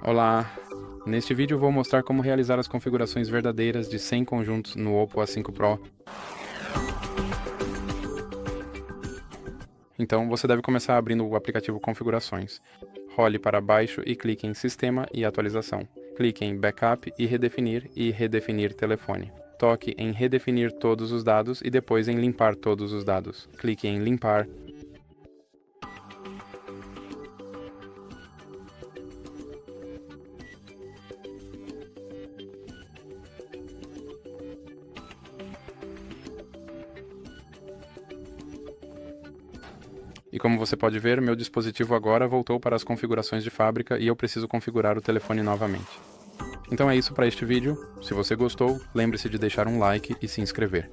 Olá! Neste vídeo vou mostrar como realizar as configurações verdadeiras de 100 conjuntos no OPPO A5 Pro. Então você deve começar abrindo o aplicativo Configurações. Role para baixo e clique em Sistema e Atualização. Clique em Backup e Redefinir telefone. Toque em Redefinir todos os dados e depois em Limpar todos os dados. Clique em Limpar. E como você pode ver, meu dispositivo agora voltou para as configurações de fábrica e eu preciso configurar o telefone novamente. Então é isso para este vídeo. Se você gostou, lembre-se de deixar um like e se inscrever.